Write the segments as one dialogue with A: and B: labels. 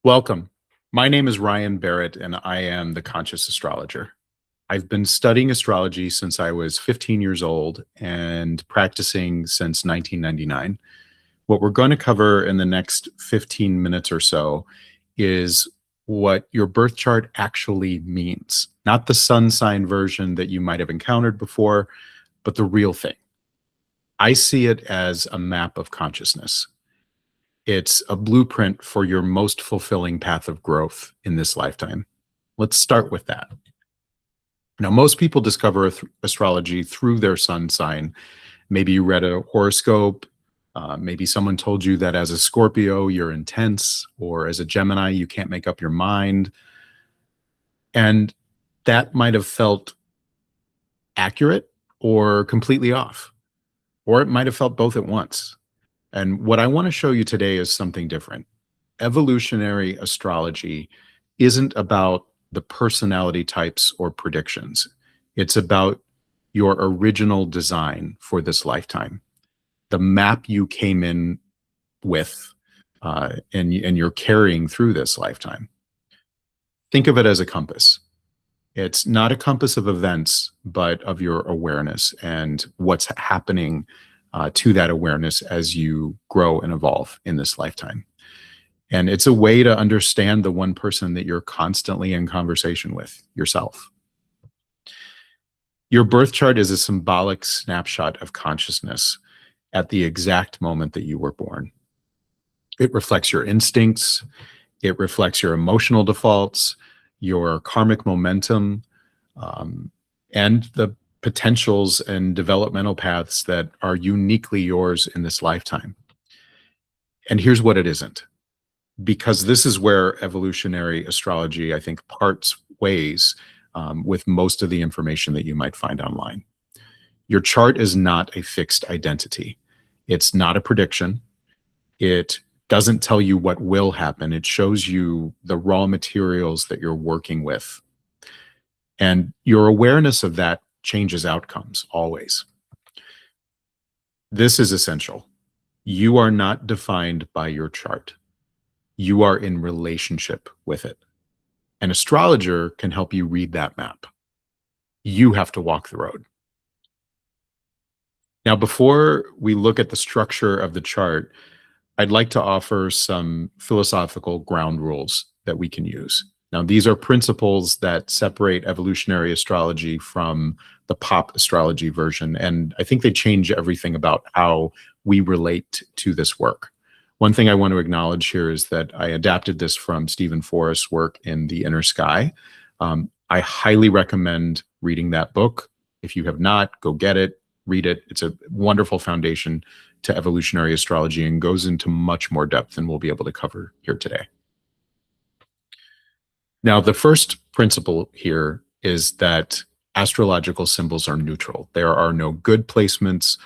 A: Welcome. My name is Ryan Barrett, and I am the Conscious Astrologer. I've been studying astrology since I was 15 years old and practicing since 1999. What we're going to cover in the next 15 minutes or so is what your birth chart actually means, not the sun sign version that you might have encountered before, but the real thing. I see it as a map of consciousness. It's a blueprint for your most fulfilling path of growth in this lifetime. Let's start with that. Now, most people discover astrology through their sun sign. Maybe you read a horoscope. Maybe someone told you that as a Scorpio, you're intense, or as a Gemini, you can't make up your mind. And that might have felt accurate or completely off, or it might have felt both at once. And what I want to show you today is something different. Evolutionary astrology isn't about the personality types or predictions. It's about your original design for this lifetime, the map you came in with, and you're carrying through this lifetime. Think of it as a compass. It's not a compass of events, but of your awareness and what's happening to that awareness as you grow and evolve in this lifetime. And it's a way to understand the one person that you're constantly in conversation with, yourself. Your birth chart is a symbolic snapshot of consciousness at the exact moment that you were born. It reflects your instincts, it reflects your emotional defaults, your karmic momentum, and the potentials and developmental paths that are uniquely yours in this lifetime. And here's what it isn't, because this is where evolutionary astrology, I think, parts ways with most of the information that you might find online. Your chart is not a fixed identity. It's not a prediction. It doesn't tell you what will happen. It shows you the raw materials that you're working with. And your awareness of that changes outcomes always. This is essential. You are not defined by your chart. You are in relationship with it. An astrologer can help you read that map. You have to walk the road. Now, before we look at the structure of the chart, I'd like to offer some philosophical ground rules that we can use. Now, these are principles that separate evolutionary astrology from the pop astrology version, and I think they change everything about how we relate to this work. One thing I want to acknowledge here is that I adapted this from Stephen Forrest's work in The Inner Sky. I highly recommend reading that book. If you have not, go get it, read it. It's a wonderful foundation to evolutionary astrology and goes into much more depth than we'll be able to cover here today. Now, the first principle here is that astrological symbols are neutral. There are no good placements,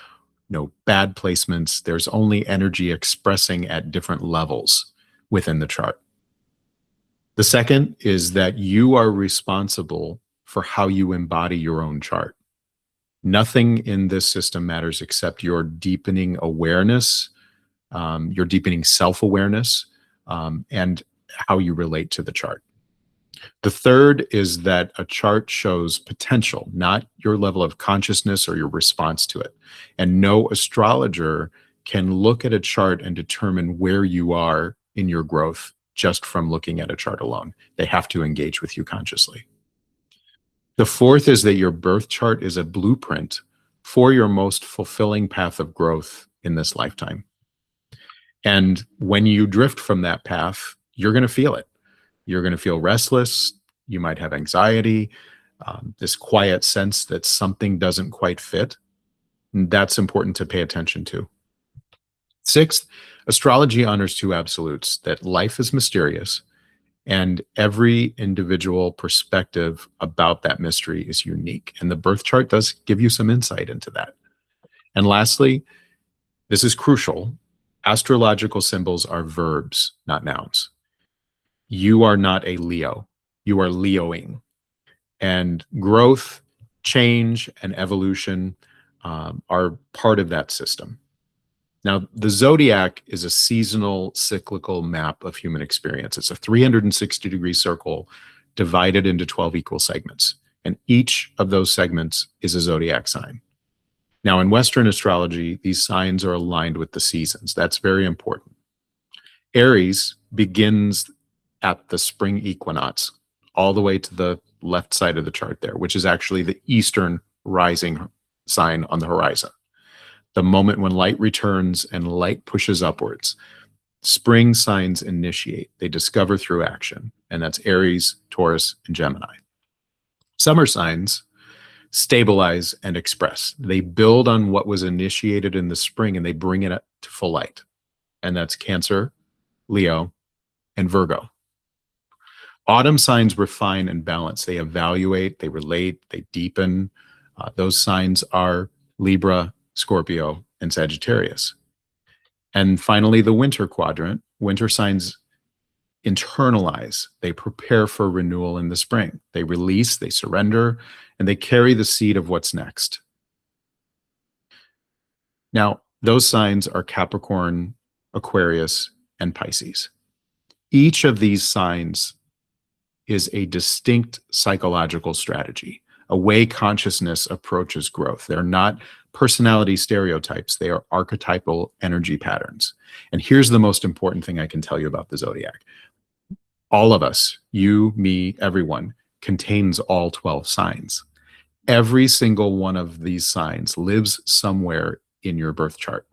A: no bad placements. There's only energy expressing at different levels within the chart. The second is that you are responsible for how you embody your own chart. Nothing in this system matters except your deepening awareness, your deepening self-awareness, and how you relate to the chart. The third is that a chart shows potential, not your level of consciousness or your response to it. And no astrologer can look at a chart and determine where you are in your growth just from looking at a chart alone. They have to engage with you consciously. The fourth is that your birth chart is a blueprint for your most fulfilling path of growth in this lifetime. And when you drift from that path, you're going to feel it. You're going to feel restless. You might have anxiety, this quiet sense that something doesn't quite fit. And that's important to pay attention to. Sixth, astrology honors two absolutes, that life is mysterious and every individual perspective about that mystery is unique. And the birth chart does give you some insight into that. And lastly, this is crucial. Astrological symbols are verbs, not nouns. You are not a Leo. You are Leoing. And growth, change, and evolution are part of that system. Now, the zodiac is a seasonal cyclical map of human experience. It's a 360-degree circle divided into 12 equal segments, and each of those segments is a zodiac sign. Now, in Western astrology, these signs are aligned with the seasons. That's very important. Aries begins at the spring equinox, all the way to the left side of the chart there, which is actually the eastern rising sign on the horizon. The moment when light returns and light pushes upwards. Spring signs initiate. They discover through action, and that's Aries, Taurus, and Gemini. Summer signs stabilize and express. They build on what was initiated in the spring and they bring it up to full light. And that's Cancer, Leo, and Virgo. Autumn signs refine and balance. They evaluate, they relate, they deepen. Those signs are Libra, Scorpio, and Sagittarius. And finally, the winter quadrant. Winter signs internalize. They prepare for renewal in the spring. They release, they surrender, and they carry the seed of what's next. Now, those signs are Capricorn, Aquarius, and Pisces. Each of these signs is a distinct psychological strategy, a way consciousness approaches growth. They're not personality stereotypes. They are archetypal energy patterns. And here's the most important thing I can tell you about the zodiac. All of us, you, me, everyone, contains all 12 signs. Every single one of these signs lives somewhere in your birth chart.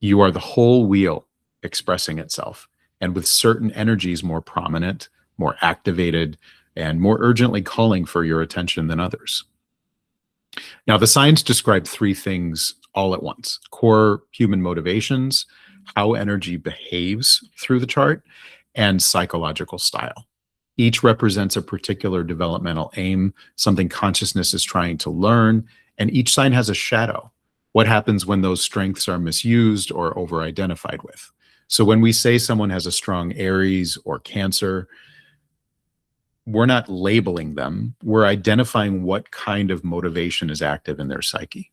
A: You are the whole wheel expressing itself, and with certain energies more prominent, more activated, and more urgently calling for your attention than others. Now, the signs describe three things all at once: core human motivations, how energy behaves through the chart, and psychological style. Each represents a particular developmental aim, something consciousness is trying to learn, and each sign has a shadow. What happens when those strengths are misused or over-identified with? So when we say someone has a strong Aries or Cancer, we're not labeling them. We're identifying what kind of motivation is active in their psyche.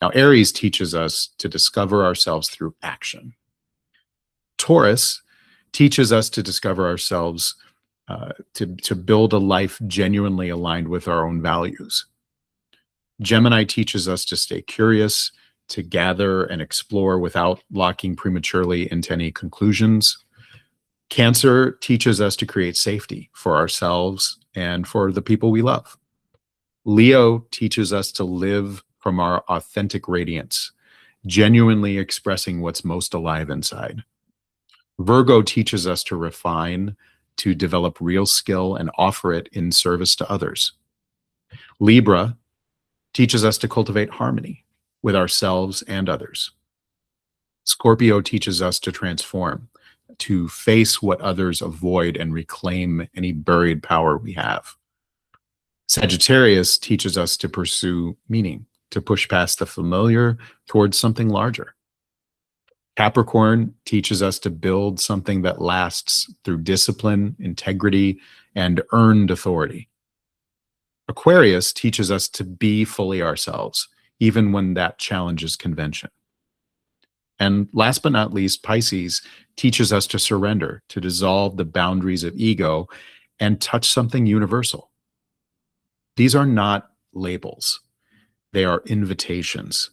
A: Now, Aries teaches us to discover ourselves through action. Taurus teaches us to discover ourselves, to build a life genuinely aligned with our own values. Gemini teaches us to stay curious, to gather and explore without locking prematurely into any conclusions. Cancer teaches us to create safety for ourselves and for the people we love. Leo teaches us to live from our authentic radiance, genuinely expressing what's most alive inside. Virgo teaches us to refine, to develop real skill and offer it in service to others. Libra teaches us to cultivate harmony with ourselves and others. Scorpio teaches us to transform, to face what others avoid and reclaim any buried power we have. Sagittarius teaches us to pursue meaning, to push past the familiar towards something larger. Capricorn teaches us to build something that lasts through discipline, integrity, and earned authority. Aquarius teaches us to be fully ourselves, even when that challenges convention. And last but not least, Pisces teaches us to surrender, to dissolve the boundaries of ego and touch something universal. These are not labels. They are invitations.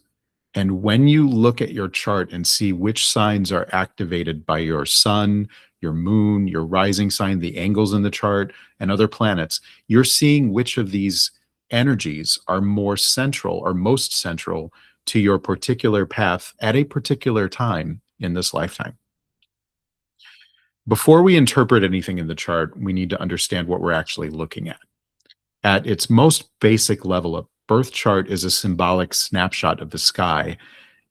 A: And when you look at your chart and see which signs are activated by your sun, your moon, your rising sign, the angles in the chart, and other planets, you're seeing which of these energies are more central or most central to your particular path at a particular time in this lifetime. Before we interpret anything in the chart, we need to understand what we're actually looking at. At its most basic level, a birth chart is a symbolic snapshot of the sky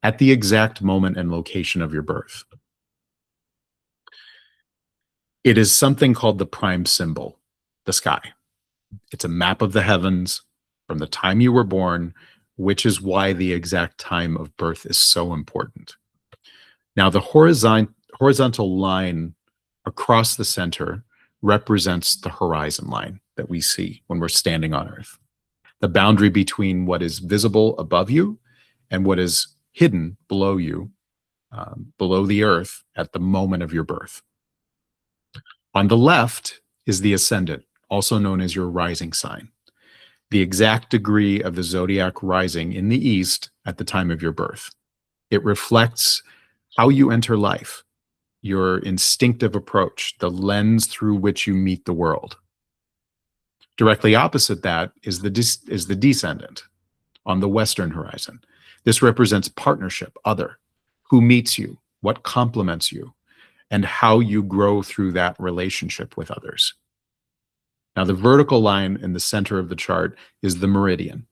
A: at the exact moment and location of your birth. It is something called the prime symbol, the sky. It's a map of the heavens from the time you were born, which is why the exact time of birth is so important. Now, the horizontal line across the center represents the horizon line that we see when we're standing on Earth. The boundary between what is visible above you and what is hidden below you below the earth at the moment of your birth. On the left is the ascendant, also known as your rising sign, the exact degree of the zodiac rising in the east at the time of your birth. It reflects how you enter life, your instinctive approach, the lens through which you meet the world. Directly opposite that is the descendant on the western horizon. This represents partnership, other, who meets you, what complements you, and how you grow through that relationship with others. Now, the vertical line in the center of the chart is the meridian.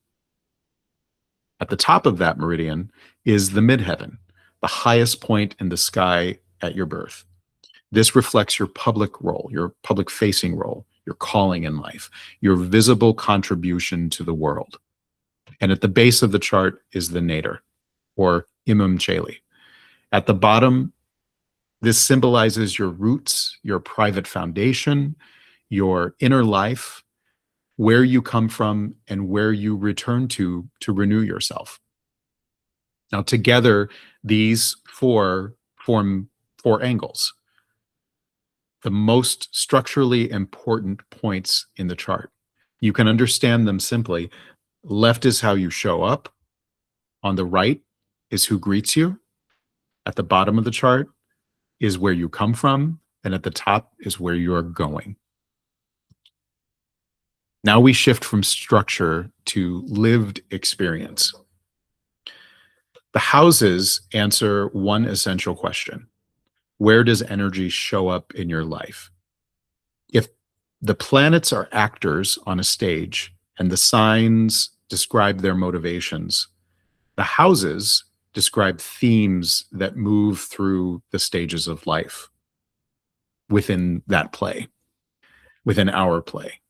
A: At the top of that meridian is the midheaven, the highest point in the sky at your birth. This reflects your public role, your public facing role, your calling in life, your visible contribution to the world. And at the base of the chart is the nadir, or imum cheli. At the bottom, this symbolizes your roots, your private foundation, your inner life, where you come from and where you return to renew yourself. Now, together, these four form four angles, the most structurally important points in the chart. You can understand them simply. Left is how you show up. On the right is who greets you. At the bottom of the chart is where you come from. And at the top is where you are going. Now we shift from structure to lived experience. The houses answer one essential question. Where does energy show up in your life? If the planets are actors on a stage and the signs describe their motivations, the houses describe themes that move through the stages of life within that play, within our play.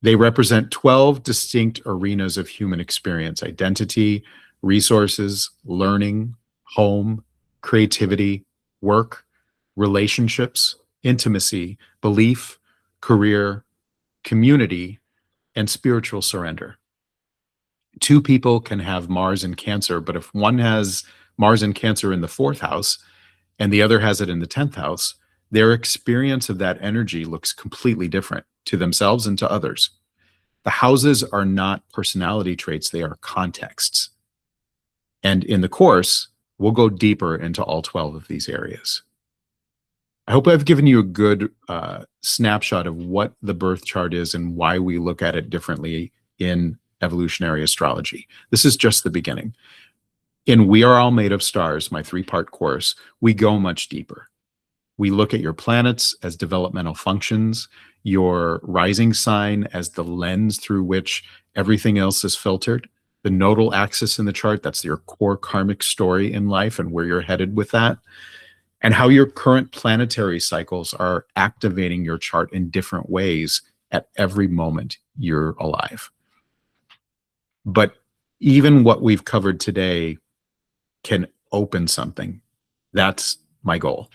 A: They represent 12 distinct arenas of human experience: identity, resources, learning, home, creativity, work, relationships, intimacy, belief, career, community, and spiritual surrender. Two people can have Mars in Cancer, but if one has Mars in Cancer in the 4th house and the other has it in the 10th house, their experience of that energy looks completely different to themselves and to others. The houses are not personality traits, they are contexts. And in the course, we'll go deeper into all 12 of these areas. I hope I've given you a good snapshot of what the birth chart is and why we look at it differently in evolutionary astrology. This is just the beginning. In We Are All Made of Stars, my 3-part course, we go much deeper. We look at your planets as developmental functions, your rising sign as the lens through which everything else is filtered, the nodal axis in the chart, that's your core karmic story in life and where you're headed with that, and how your current planetary cycles are activating your chart in different ways at every moment you're alive. But even what we've covered today can open something. That's my goal.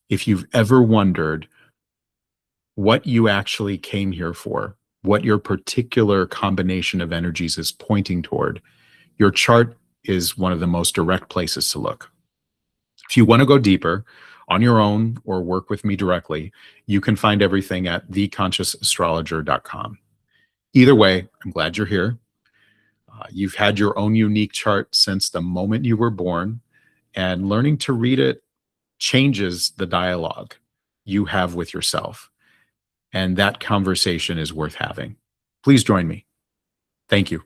A: If you've ever wondered what you actually came here for, what your particular combination of energies is pointing toward, your chart is one of the most direct places to look. If you want to go deeper on your own or work with me directly, you can find everything at theconsciousastrologer.com. Either way, I'm glad you're here. You've had your own unique chart since the moment you were born, and learning to read it changes the dialogue you have with yourself. And that conversation is worth having. Please join me. Thank you.